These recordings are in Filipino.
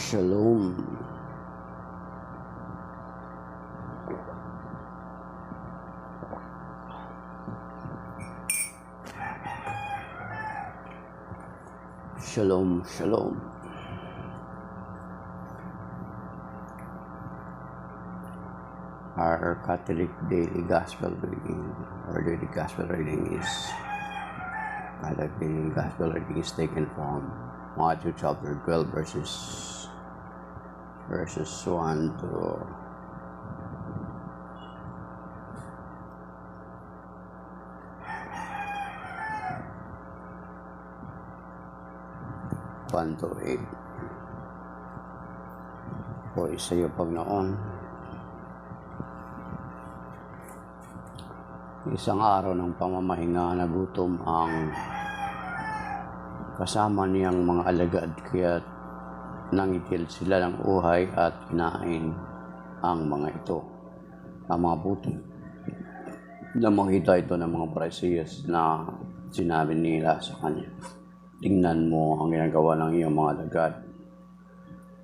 Shalom. Shalom, shalom. Our Catholic daily gospel reading is taken from Matthew chapter 12 verses 1 to 8. O sa iyo, Panginoon, isang araw ng pamamahinga na gutom ang kasama niyang mga alagad, kaya nangitil sila ng uhay at kinain ang mga ito, ang mga puto. Nang makita ito ng mga Pariseyos na sinabi nila sa kanya, "Tingnan mo ang ginagawa ng iyong mga alagad.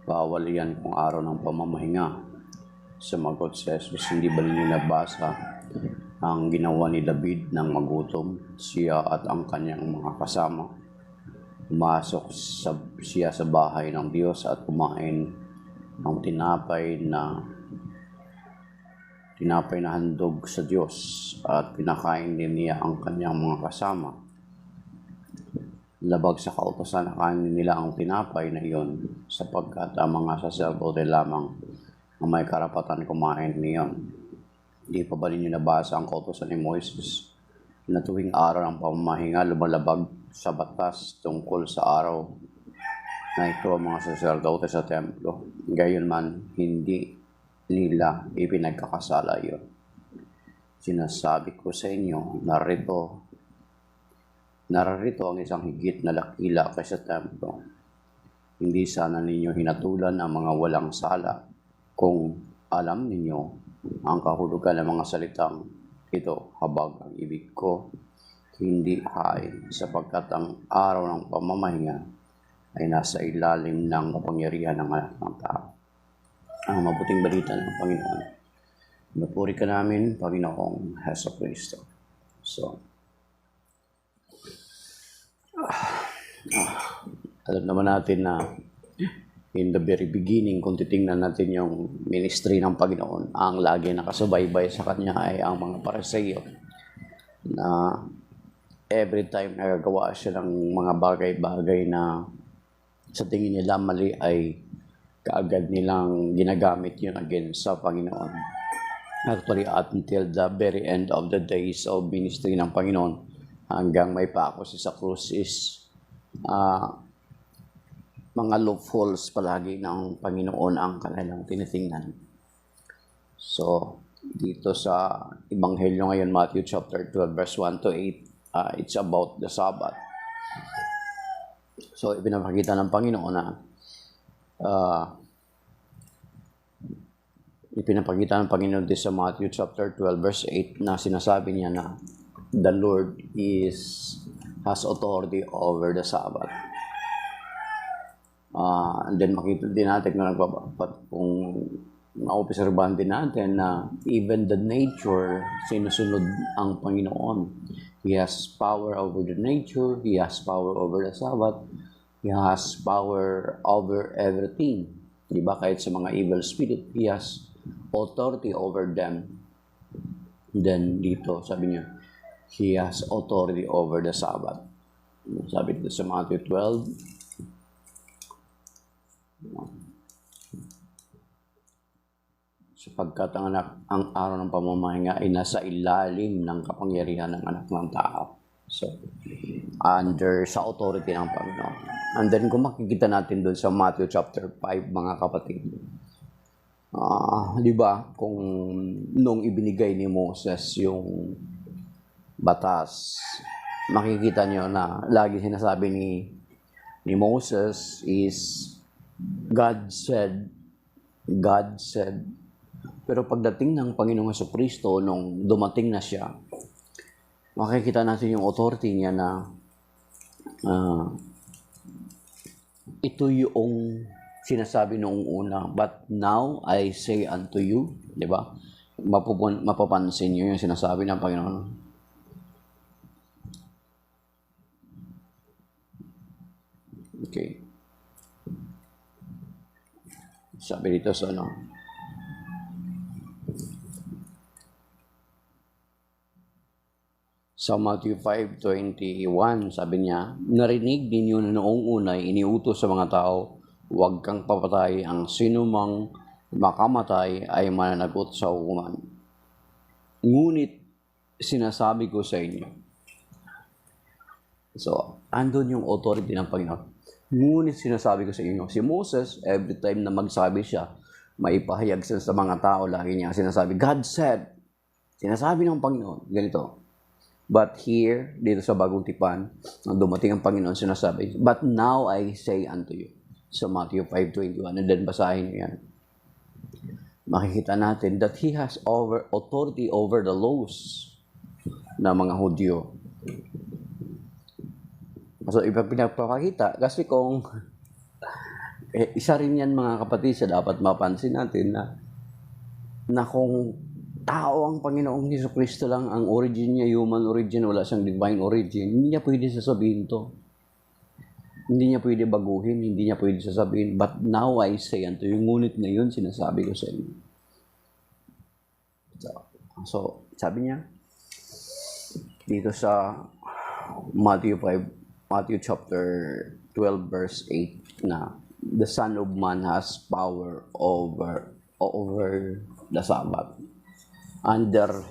Bawal yan kung araw ng pamamahinga." Sumagot si Jesus, "Hindi ba ninyo nabasa ang ginawa ni David nang magutom siya at ang kanyang mga kasama? Pumasok siya sa bahay ng Diyos at kumain ng tinapay na handog sa Diyos at pinakain din niya ang kanyang mga kasama. Labag sa kautosan na kainin nila ang tinapay na iyon, sapagkat ang mga saserdote lamang ang may karapatan kumain niyon. Hindi pa ba ninyo nabasa ang kautosan ni Moises na tuwing araw ng pamamahinga lumalabag sa batas tungkol sa araw na ito ang mga saserdote sa templo? Gayon man, hindi nila ipinagkakasala iyon. Sinasabi ko sa inyo, narito ang isang higit na dakila kaysa templo. Hindi sana ninyo hinatulan ang mga walang sala kung alam ninyo ang kahulugan ng mga salitang ito, habag ang ibig ko, hindi hain, sapagkat ang araw ng pamamahinga ay nasa ilalim ng kapangyarihan ng anak ng tao." Ang mabuting balita ng Panginoon. Pinupuri ka namin, Panginoong Jesucristo. Alam naman natin na in the very beginning, kung titingnan natin yung ministry ng Panginoon, ang lagi nakasubaybay sa Kanya ay ang mga Pariseo, na every time nagagawa siya ng mga bagay-bagay na sa tingin nila mali, ay kaagad nilang ginagamit yun against sa Panginoon. Actually, until the very end of the days of ministry ng Panginoon, hanggang may pako siya sa krus, is mga loopholes palagi ng Panginoon ang kanilang tinitingnan. So, dito sa Ebanghelyo ngayon, Matthew chapter 12, verse 1 to 8, it's about the Sabbath. So, ipinapakita ng Panginoon na dito sa Matthew chapter 12, verse 8, na sinasabi niya na the Lord has authority over the Sabbath. And then makita din natin kung maobserbahan din natin na even the nature, sinusunod ang Panginoon. He has power over the nature, He has power over the Sabbath, He has power over everything. Diba? Kahit sa mga evil spirit, He has authority over them. Then dito, sabi niya, He has authority over the Sabbath. Sabi dito sa Matthew 12, sapagkat ang araw ng pamamahinga ay nasa ilalim ng kapangyarihan ng anak ng tao. So, sa authority ng Panginoon. And then kung makikita natin doon sa Matthew chapter 5, mga kapatid, di ba, kung nung ibinigay ni Moses yung batas, makikita nyo na lagi sinasabi ni Moses is God said. Pero pagdating ng Panginoong Jesucristo, nung dumating na siya, makikita natin yung authority niya na ito yung sinasabi noong una, but now I say unto you, di ba? Mapapansin nyo yung sinasabi ng Panginoon. Okay. Sabi dito sa sa Matthew 5:21, sabi niya, narinig ninyo na noong unay iniutos sa mga tao, huwag kang papatay, ang sinumang makamatay ay mananagot sa hukuman. Ngunit sinasabi ko sa inyo. So, andun yung authority ng Panginoon. Ngunit sinasabi ko sa inyo, si Moses, every time na magsabi siya, maipahayag siya sa mga tao, lagi niya sinasabi, God said, sinasabi ng Panginoon, ganito. But here, dito sa Bagong Tipan, nang dumating ang Panginoon, sinasabi, but now I say unto you. Sa Matthew 5:21, and then basahin niyo yan. Makikita natin that He has authority over the laws ng mga Hudyo. So, pinapakita, kasi kung isa rin yan mga kapatid, sa dapat mapansin natin na kung tao ang Panginoong Jesucristo lang, ang origin niya, human origin, wala siyang divine origin, hindi niya pwede sasabihin to. Hindi niya pwede baguhin, hindi niya pwede sasabihin, but now I say unto you, ngunit na yun, sinasabi ko sa inyo. So sabi niya, dito sa Matthew chapter 12 verse 8 na, the Son of Man has power over the Sabbath. Under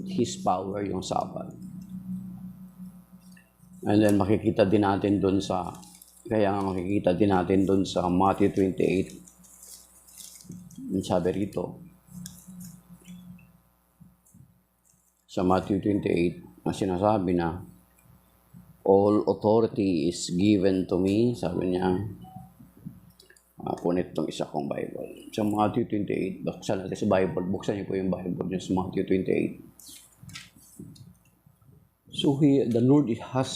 His power yung Sabbath. And then makikita din natin doon sa Matthew 28. Yung sabi rito, sa Matthew 28, na sinasabi na, all authority is given to me, sabi niya, punit itong isa kong Bible. Sa Matthew 28, buksan natin sa Bible. Buksan niyo po yung Bible niyo sa Matthew 28. So the Lord has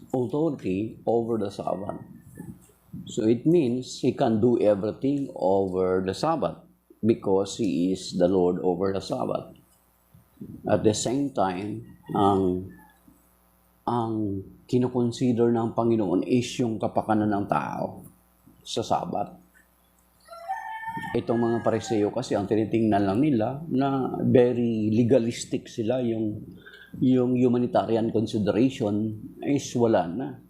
authority over the Sabbath. So it means He can do everything over the Sabbath because He is the Lord over the Sabbath. At the same time, ang kinoconsider ng Panginoon is yung kapakanan ng tao sa Sabbath. Itong mga Pariseo kasi ang tinitingnan lang nila na very legalistic sila, yung humanitarian consideration is wala na.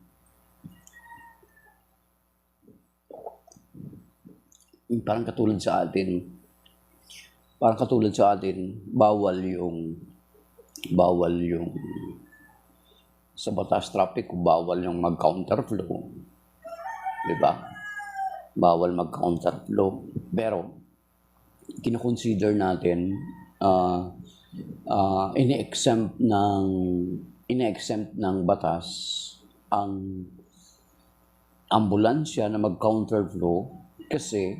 Parang katulad sa atin, bawal yung sa batas traffic, bawal yung mag-counterflow. Diba? Bawal mag-counterflow. Pero, kinoconsider natin, ine-exempt ng batas ang ambulansya na mag-counterflow kasi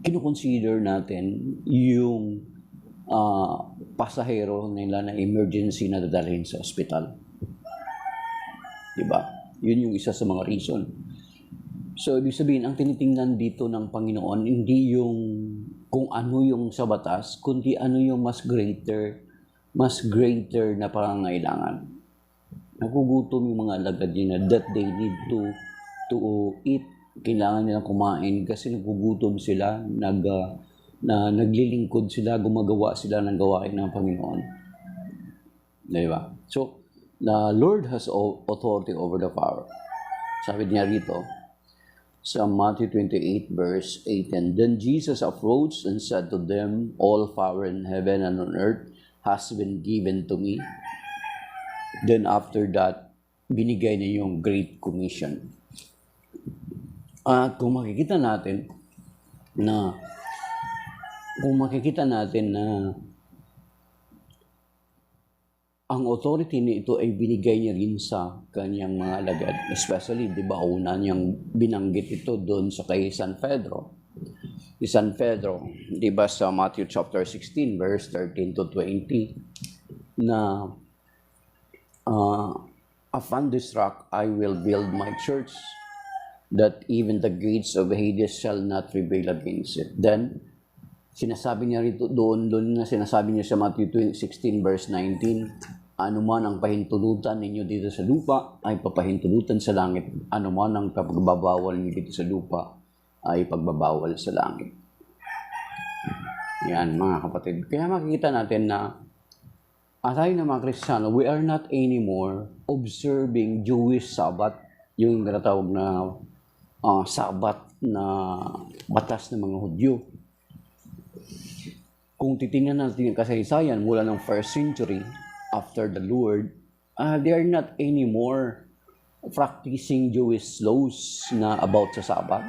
kinoconsider natin yung pasahero nila na emergency na dadalhin sa ospital. Diba? Yun yung isa sa mga reason. So, ibig sabihin, ang tinitingnan dito ng Panginoon, hindi yung kung ano yung sa batas, kundi ano yung mas greater na pangangailangan. Nagugutom yung mga alagad niya that they need to eat. Kailangan nilang kumain kasi nagugutom sila, naglilingkod sila, gumagawa sila ng gawain ng Panginoon. Diba? So, the Lord has authority over the power. Sabi niya rito, sa Matthew 28 verse 8, and then Jesus approached and said to them, all power in heaven and on earth has been given to me. Then after that, binigay niya yung Great Commission. At kung makikita natin na ang authority nito ay binigay niya rin sa kanyang mga alagad. Especially, di ba, una niyang binanggit ito doon sa kay San Pedro. Si San Pedro, di ba, sa Matthew chapter 16, verse 13 to 20, na upon this rock I will build my church, that even the gates of Hades shall not prevail against it. Then, sinasabi niya rito, doon na sinasabi niya sa Matthew 16 verse 19, ano man ang pahintulutan ninyo dito sa lupa, ay papahintulutan sa langit. Ano man ang pagbabawal niyo dito sa lupa, ay pagbabawal sa langit. Yan, mga kapatid. Kaya makikita natin na tayo na mga Kristiyano, we are not anymore observing Jewish Sabbath, yung tinatawag na Sabbath na batas ng mga Hudyo. Kung titingnan natin yung kasaysayan mula ng 1st century after the Lord, they are not anymore practicing Jewish laws na about sa Sabbath.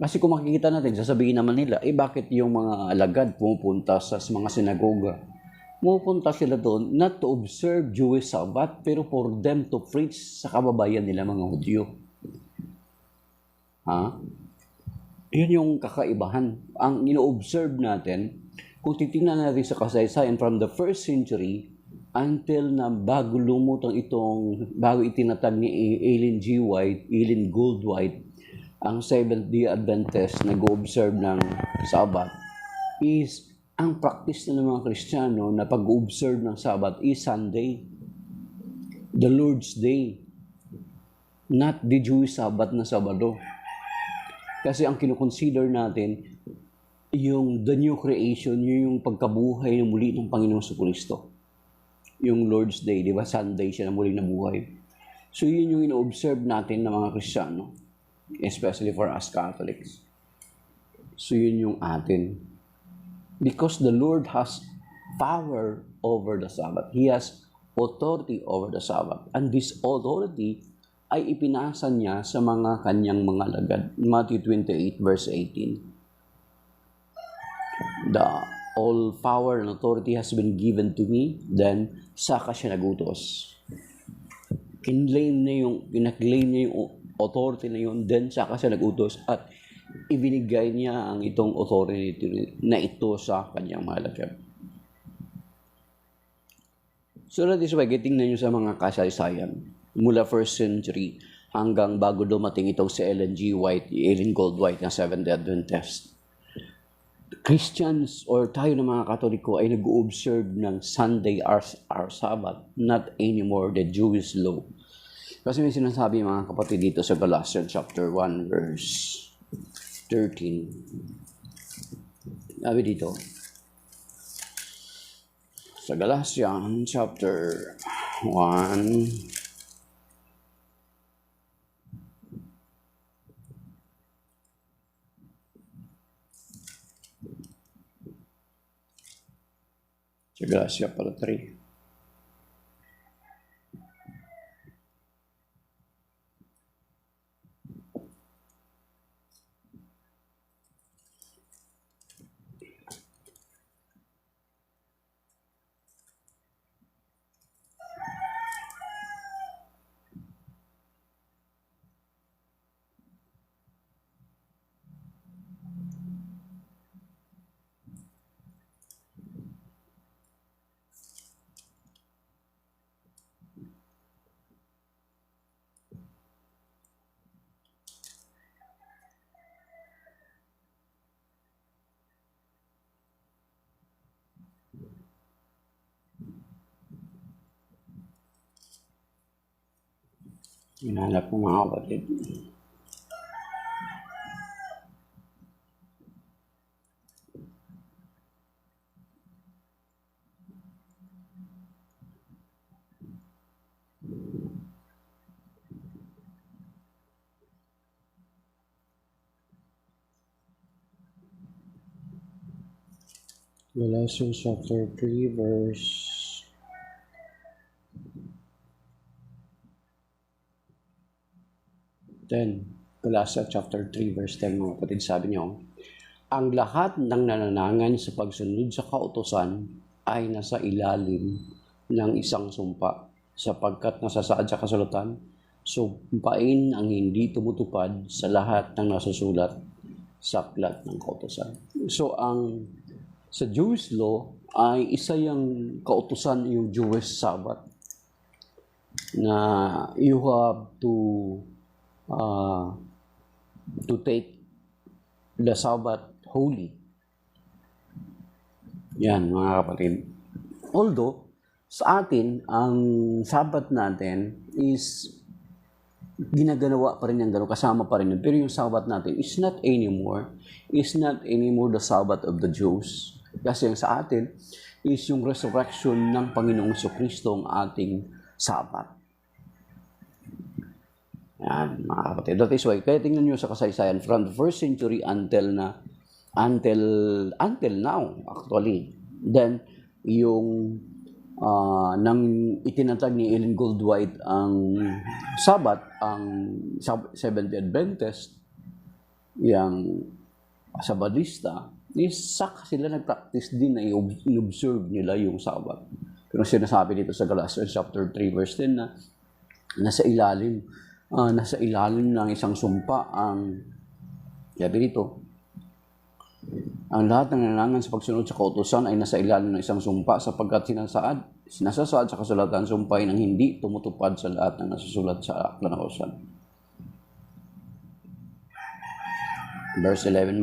Kasi kung makikita natin, sasabihin naman nila, bakit yung mga alagad pumupunta sa mga sinagoga? Pumupunta sila doon not to observe Jewish Sabbath, pero for them to preach sa kababayan nila mga Hudyo. Yan yung kakaibahan. Ang ino-observe natin, kung titingnan natin sa kasaysayan from the 1st century until na bago lumutang bago itinatag ni Ellen Goldwhite, ang Seventh-day Adventist nag-observe ng Sabbath is ang practice na ng mga Kristiyano na pag-observe ng Sabbath is Sunday, the Lord's Day, not the Jewish Sabbath na Sabado. Kasi ang kinukonsider natin, yung the new creation, yung pagkabuhay na muli ng Panginoong Jesucristo. Yung Lord's Day, di ba? Sunday siya na muli nabuhay. So yun yung ino-observe natin ng mga Kristiyano, especially for us Catholics. So yun yung atin. Because the Lord has power over the Sabbath. He has authority over the Sabbath. And this authority ay ipinasa niya sa mga kanyang mga alagad. Matthew 28 verse 18. All power and authority has been given to me, then saka siya nagutos. Pinag-claim niya yung authority na yun, then saka siya nagutos at ibinigay niya ang itong authority na ito sa kanyang mga alagad. So that is why, tingnan nyo sa mga kasaysayan, mula 1st century hanggang bago dumating itong si Ellen Goldwhite na Seventh-day Adventist. Christians or tayo na mga Katoliko ay nag-observe ng Sunday our Sabbath, not anymore the Jewish law. Kasi may sinasabi mga kapatid dito sa Galatians chapter 1 verse 13. Sabi dito, sa Galatians chapter 1, sa Galatia pala 3. Hinahanap ko mga kapatid. Galatians chapter 3 verse 10. Galatians chapter 3 verse 10, mga kapatid, sabi niyo, ang lahat ng nananangan sa pagsunod sa kautusan ay nasa ilalim ng isang sumpa, sapagkat nasasaad sa kasulatan, sumpain ang hindi tumutupad sa lahat ng nasusulat sa aklat ng kautusan. So, sa Jewish law ay isa yung kautusan, yung Jewish Sabbath, na you have to uh, to take the Sabbath holy. Yan, mga kapatid. Although, sa atin, ang Sabbath natin is ginaganawa pa rin yung gano'n, kasama pa rin yun. Pero yung Sabbath natin is not anymore the Sabbath of the Jews. Kasi yung sa atin is yung resurrection ng Panginoong Jesucristo ang ating Sabbath. Yan, mga kapatid. That is why, kaya tingnan nyo sa kasaysayan, from the first century until now, actually. Then, yung nang itinatag ni Ellen Goldwhite ang Sabbath, ang Seventh-day Adventist, yung Sabadista, saka sila nag-practice din na in-observe nila yung Sabbath. Pero sinasabi dito sa Galatians chapter 3 verse 10 na nasa ilalim ng isang sumpa ang sabi dito, ang lahat ng nanangan sa pagsunod sa kautusan ay nasa ilalim ng isang sumpa sapagkat sinasasaad sa kasulatan sumpay nang hindi tumutupad sa lahat ng nasusulat sa aklat ng kautusan. Verse 11,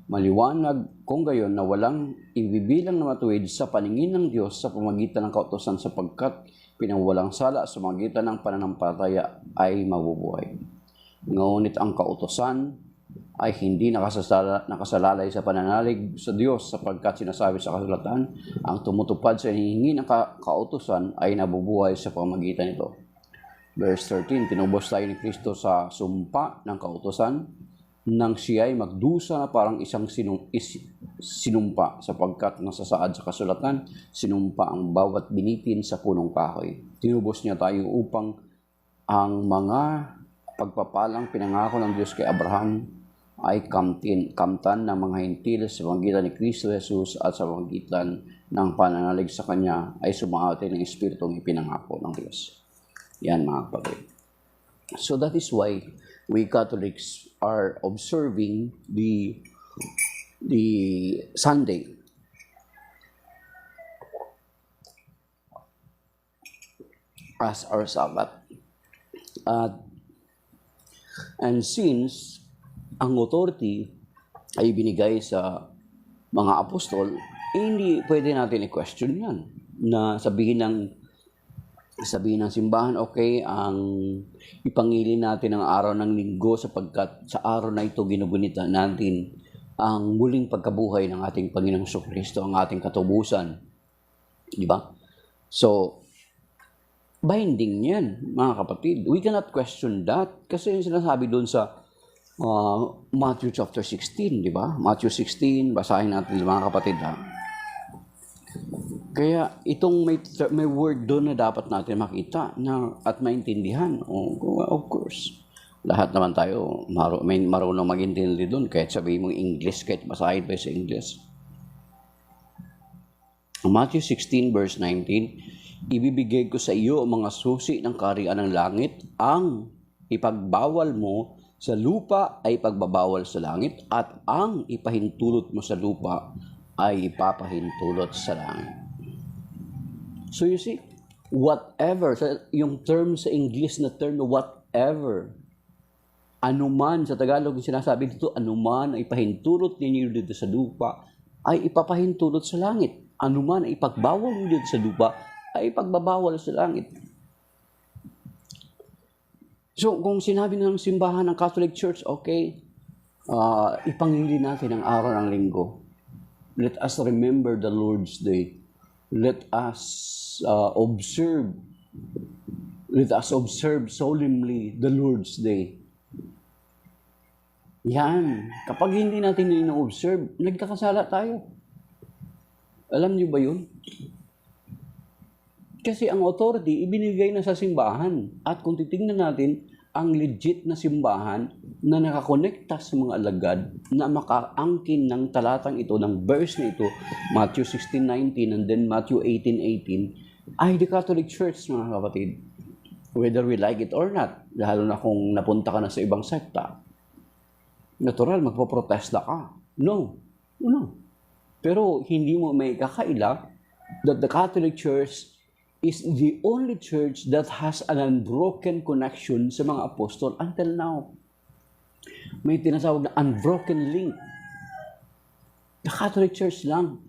maliwanag kung gayon na walang ibibilang na matuwid sa paningin ng Diyos sa pamagitan ng kautusan sapagkat pinangwalang sala sa pamagitan ng pananampalataya ay mabubuhay. Ngunit ang kautusan ay hindi nakasalalay sa pananalig sa Diyos sapagkat sinasabi sa kasulatan, ang tumutupad sa hinihingi ng kautusan ay nabubuhay sa pamagitan nito. Verse 13, tinubos tayo ni Kristo sa sumpa ng kautusan nang siya ay magdusa na parang isang sinumpa sapagkat nasasaad sa kasulatan, sinumpa ang bawat binitin sa punong kahoy. Tinubos niya tayo upang ang mga pagpapalang pinangako ng Diyos kay Abraham ay kamtan ng mga hintil sa pamagitan ni Kristo Jesus at sa pamagitan ng pananalig sa Kanya ay sumaatin ng Espiritong ipinangako ng Diyos. Yan, mga kapatid. So that is why we Catholics are observing the Sunday. As our Sabbath. And since ang authority ay binigay sa mga apostol, hindi pwede natin i-question yan. Na sabihin ng simbahan, okay, ang ipangili natin ang araw ng linggo sapagkat sa araw na ito ginugunita natin ang muling pagkabuhay ng ating Panginoong Jesucristo, ang ating katubusan. Di ba? So, binding yan, mga kapatid. We cannot question that kasi yung sinasabi doon sa Matthew chapter 16, di ba? Matthew 16, basahin natin mga kapatid, ha? Kaya itong may word doon na dapat natin makita at maintindihan. Of course, lahat naman tayo may marunong mag-intindi doon kahit sabihin mo English, kahit basahin pa sa English. Matthew 16 verse 19, ibibigay ko sa iyo ang mga susi ng kaharian ng langit, ang ipagbawal mo sa lupa ay pagbabawal sa langit, at ang ipahintulot mo sa lupa ay ipapahintulot sa langit. So you see, whatever, yung term sa English na term na whatever, anuman, sa Tagalog yung sinasabi dito, anuman ay ipahintulot ninyo dito sa lupa ay ipapahintulot sa langit. Anuman ay ipagbawal ninyo dito sa lupa ay ipagbabawal sa langit. So, kung sinabi ng simbahan ng Catholic Church, okay, ipangili natin ang araw ng linggo. Let us remember the Lord's Day. Let us observe solemnly the Lord's Day. Yan. Kapag hindi natin ino-observe, nagkakasala tayo. Alam niyo ba yun? Kasi ang authority, ibinigay na sa simbahan. At kung titingnan natin, ang legit na simbahan na nakakonekta sa mga alagad na makaangkin ng talatang ito, ng verse na ito, Matthew 16:19 and then Matthew 18:18, ay the Catholic Church, mga kapatid. Whether we like it or not, lalo na kung napunta ka na sa ibang sekta, natural, magpoprotesta ka. No. Pero hindi mo may kakaila that the Catholic Church is the only church that has an unbroken connection sa mga apostol until now. May tinatawag na unbroken link. The Catholic Church lang.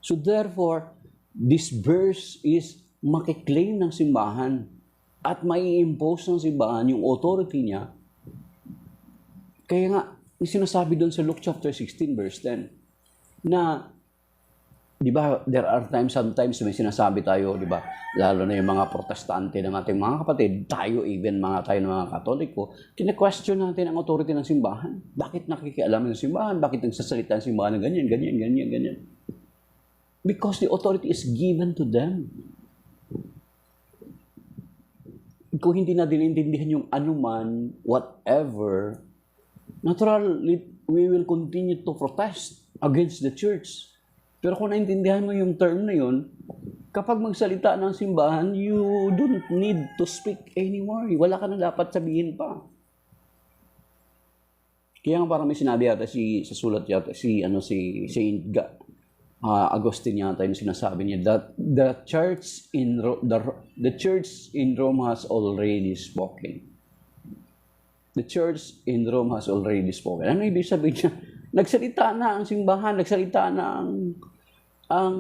So therefore, this verse is makiklaim ng simbahan at mai-impose ng simbahan yung authority niya. Kaya nga, sinasabi doon sa Luke chapter 16 verse 10 na, di ba, there are sometimes may sinasabi tayo, di ba, lalo na yung mga protestante ng ating mga kapatid, tayo ng mga katoliko, kine-question natin ang authority ng simbahan. Bakit nakikialam ng simbahan? Bakit nagsasalita ng simbahan ng ganyan? Because the authority is given to them. Kung hindi natin intindihan yung anuman, whatever, naturally, we will continue to protest against the church. Pero kung naintindihan mo yung term na yun, kapag magsalita ng simbahan, you don't need to speak anymore. Wala ka na dapat sabihin pa. Kaya nga parang may sinabi yata sa sulat yata, si Saint Augustine yata yung sinasabi niya that the church in Rome has already spoken. The church in Rome has already spoken. Ano ibig sabihin niya? Nagsalita na ang simbahan, nagsalita na ang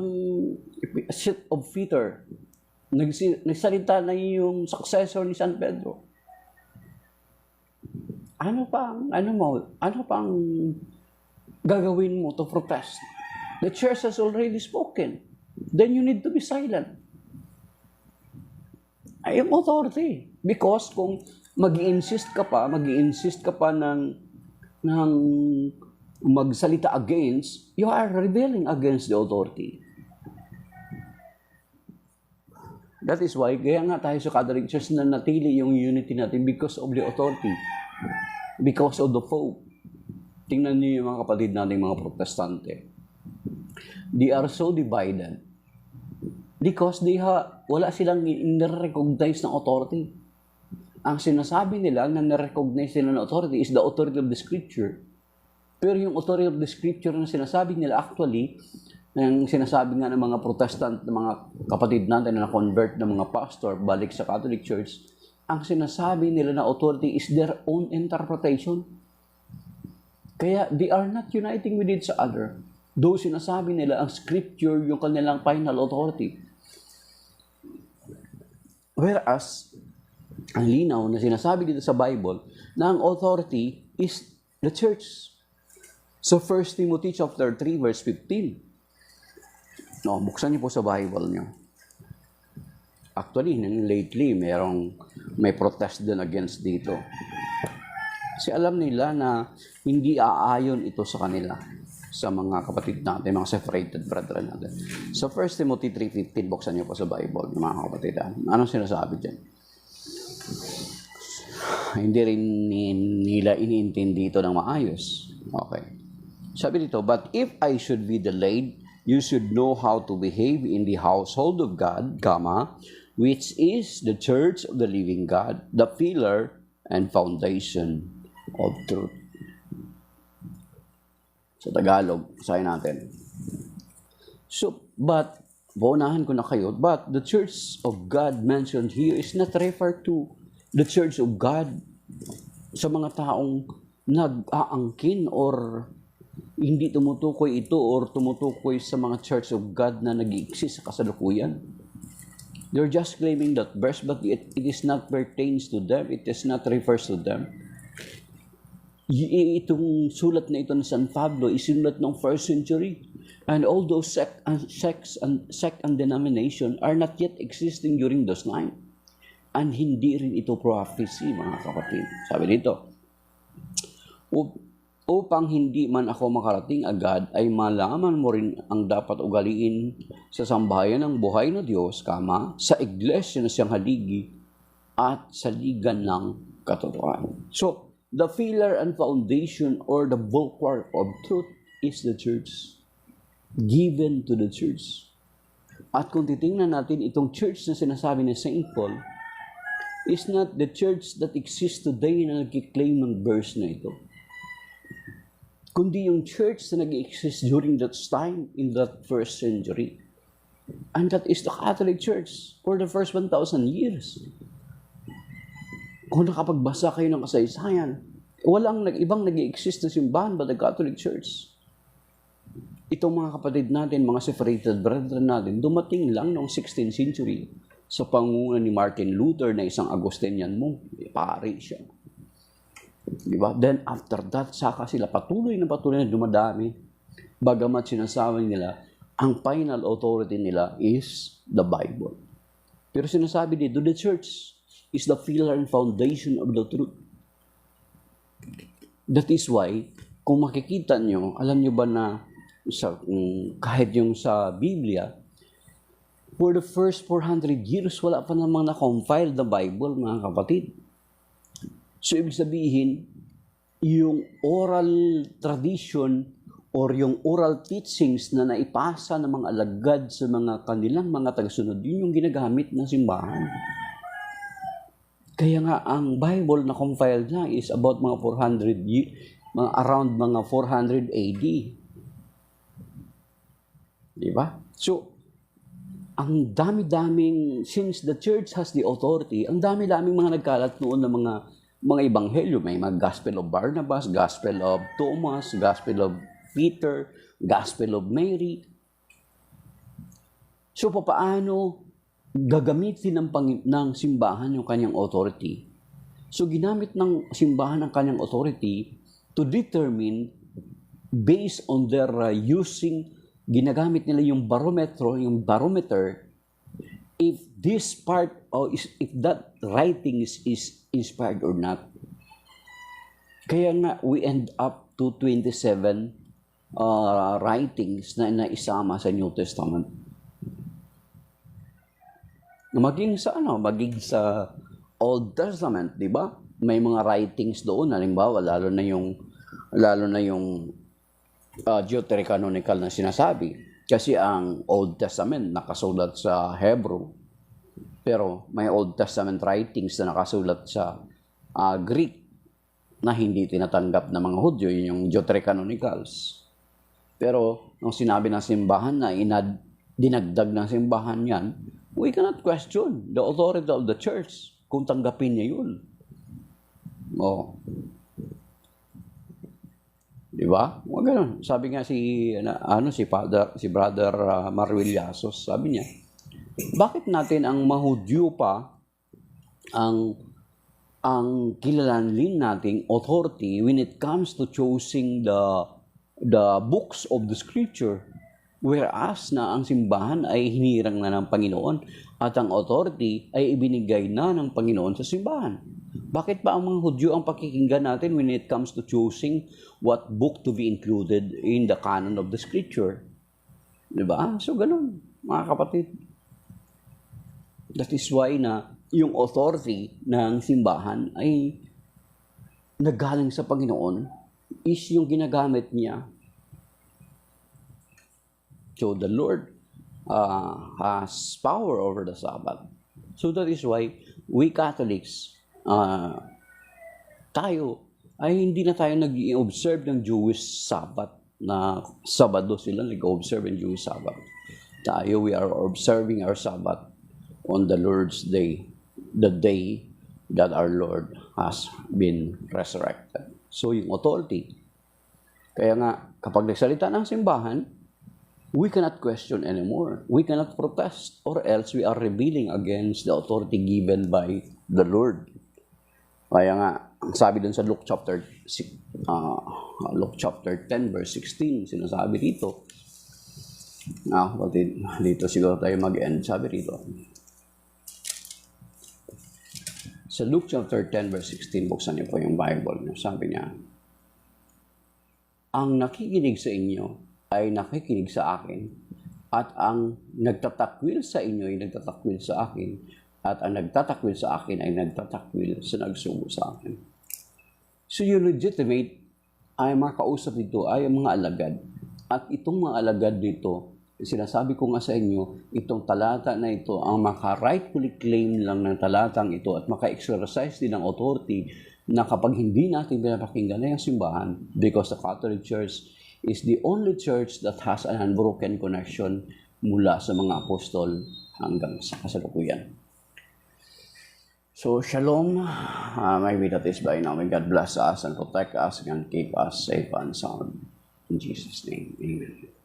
seat of Peter. Nagsalita na yung successor ni San Pedro. Ano pang gagawin mo to protest? The church has already spoken. Then you need to be silent. Ay, yung authority. Because kung mag-i-insist ka pa ng magsalita against, you are rebelling against the authority. That is why, kaya nga tayo sa Catholic Church na natili yung unity natin because of the authority. Because of the Pope. Tingnan niyo yung mga kapatid nating mga protestante. They are so divided because wala silang nire-recognize ng authority. Ang sinasabi nila na nire-recognize nila ng authority is the authority of the Scripture. Pero yung authority of the Scripture na sinasabi nila actually, yung sinasabi nga ng mga Protestant, ng mga kapatid natin na convert ng mga pastor balik sa Catholic Church, ang sinasabi nila na authority is their own interpretation. Kaya they are not uniting with each other. Though sinasabi nila ang Scripture yung kanilang final authority. Whereas, ang linaw na sinasabi dito sa Bible na ang authority is the church. So 1 Timothy chapter 3 verse 15. No, buksan niyo po sa Bible niyo. Actually, lately may protest din against dito. Kasi alam nila na hindi aayon ito sa kanila, sa mga kapatid natin, mga separated brethren natin. So 1 Timothy 3:15, buksan niyo po sa Bible, mga kapatid. Anong sinasabi diyan? Hindi rin nila iniintindi ito ng maayos. Okay. Sabi dito, but if I should be delayed, you should know how to behave in the household of God, which is the church of the living God, the pillar and foundation of truth. Sa Tagalog, sabi natin. So, but, baunahan ko na kayo, but the church of God mentioned here is not referred to the church of God sa mga taong nag-aangkin or hindi tumutukoy ito or tumutukoy sa mga church of God na nag-i-exist sa kasalukuyan. They're just claiming that verse, but it is not pertains to them. It is not refers to them. Itong sulat na ito ni San Pablo is sulat ng 1st century. And all those sect and denomination are not yet existing during those time. And hindi rin ito prophecy, mga kapatid. Sabi dito, upang hindi man ako makarating agad, ay malaman mo rin ang dapat ugaliin sa sambahayan ng buhay na Diyos, sa iglesia na siyang haligi at sa ligan ng katotohanan. So, the pillar and foundation or the bulwark of truth is the church. Given to the church. At kung titingnan natin, itong church na sinasabi ni St. Paul is not the church that exists today na nagkiklaim ng verse na ito. Kundi yung church na nag-exist during that time in that 1st century. And that is the Catholic Church for the first 1,000 years. Kung nakapagbasa kayo ng kasaysayan, walang ibang nag-i-exist na simbahan but the Catholic Church. Itong mga kapatid natin, mga separated brethren natin, dumating lang noong 16th century sa pangunguna ni Martin Luther na isang Augustinian monk. Pari siya. Diba? Then after that, saka sila patuloy na dumadami. Bagamat sinasabi nila, ang final authority nila is the Bible. Pero sinasabi dito, the church is the pillar and foundation of the truth. That is why, kung makikita nyo, alam nyo ba na kahit yung sa Biblia, for the first 400 years, wala pa namang na-compile the Bible, mga kapatid. So, ibig sabihin, yung oral tradition or yung oral teachings na naipasa ng mga alagad sa mga kanilang mga tagasunod, yun yung ginagamit ng simbahan. Kaya nga, ang Bible na compiled na is about mga 400 years, around mga 400 AD. Diba? So, ang dami-daming, since the church has the authority, ang dami-daming mga nagkalat noon ng mga ebanghelyo. May mga Gospel of Barnabas, Gospel of Thomas, Gospel of Peter, Gospel of Mary. So, paano gagamitin ng simbahan yung kanyang authority? So, ginamit ng simbahan ang kanyang authority to determine, based on their ginagamit nila yung barometer, if this part, or if that writing is inspired or not. Kaya nga, we end up to 27 writings na naisama sa New Testament. Maging sa Old Testament, di ba? May mga writings doon, halimbawa, lalo na yung deuterocanonical na sinasabi. Kasi ang Old Testament nakasulat sa Hebrew. Pero may Old Testament writings na nakasulat sa Greek na hindi tinatanggap ng mga Hudyo, yung deuterocanonicals. Pero nung sinabi ng simbahan na dinagdag ng simbahan yan, we cannot question the authority of the church kung tanggapin niya yun. Di ba? O ganun. Sabi nga si Brother Marwil Yasos, sabi niya, bakit natin ang mahudyo pa ang kilalanin nating authority when it comes to choosing the books of the scripture, whereas na ang simbahan ay hinirang na ng Panginoon at ang authority ay ibinigay na ng Panginoon sa simbahan? Bakit pa ang mga Hudyo ang pakikinggan natin when it comes to choosing what book to be included in the canon of the scripture? Diba? So, ganun, mga kapatid. That is why na yung authority ng simbahan ay nagaling sa Panginoon is yung ginagamit niya. So, the Lord has power over the Sabbath. So, that is why we Catholics, tayo ay hindi na tayo nag-i-observe ng Jewish Sabbath na Sabado sila nag-observe ng Jewish Sabbath. Tayo, we are observing our Sabbath on the Lord's Day, the day that our Lord has been resurrected. So, yung authority. Kaya nga, kapag nagsalita ng simbahan, we cannot question anymore. We cannot protest, or else we are rebelling against the authority given by the Lord. Kaya nga, ang sabi dun sa Luke chapter 10 verse 16, sinasabi dito. Dito siguro tayo mag-end. Sabi dito. Sa Luke chapter 10 verse 16, buksan niyo po yung Bible. Sabi niya, ang nakikinig sa inyo ay nakikinig sa akin, at ang nagtatakwil sa inyo ay nagtatakwil sa akin, at ang nagtatakwil sa akin ay nagtatakwil sa nagsugo sa akin. So yung legitimate ay mga kausap dito ay mga alagad. At itong mga alagad dito, sinasabi ko nga sa inyo, itong talata na ito, ang maka-rightfully claim lang ng talatang ito at maka-exercise din ng authority na kapag hindi natin pinapakinggan na yung simbahan, because the Catholic Church is the only church that has an unbroken connection mula sa mga apostol hanggang sa kasalukuyan. So, shalom. Maybe that is by now. May God bless us and protect us and keep us safe and sound. In Jesus' name, amen.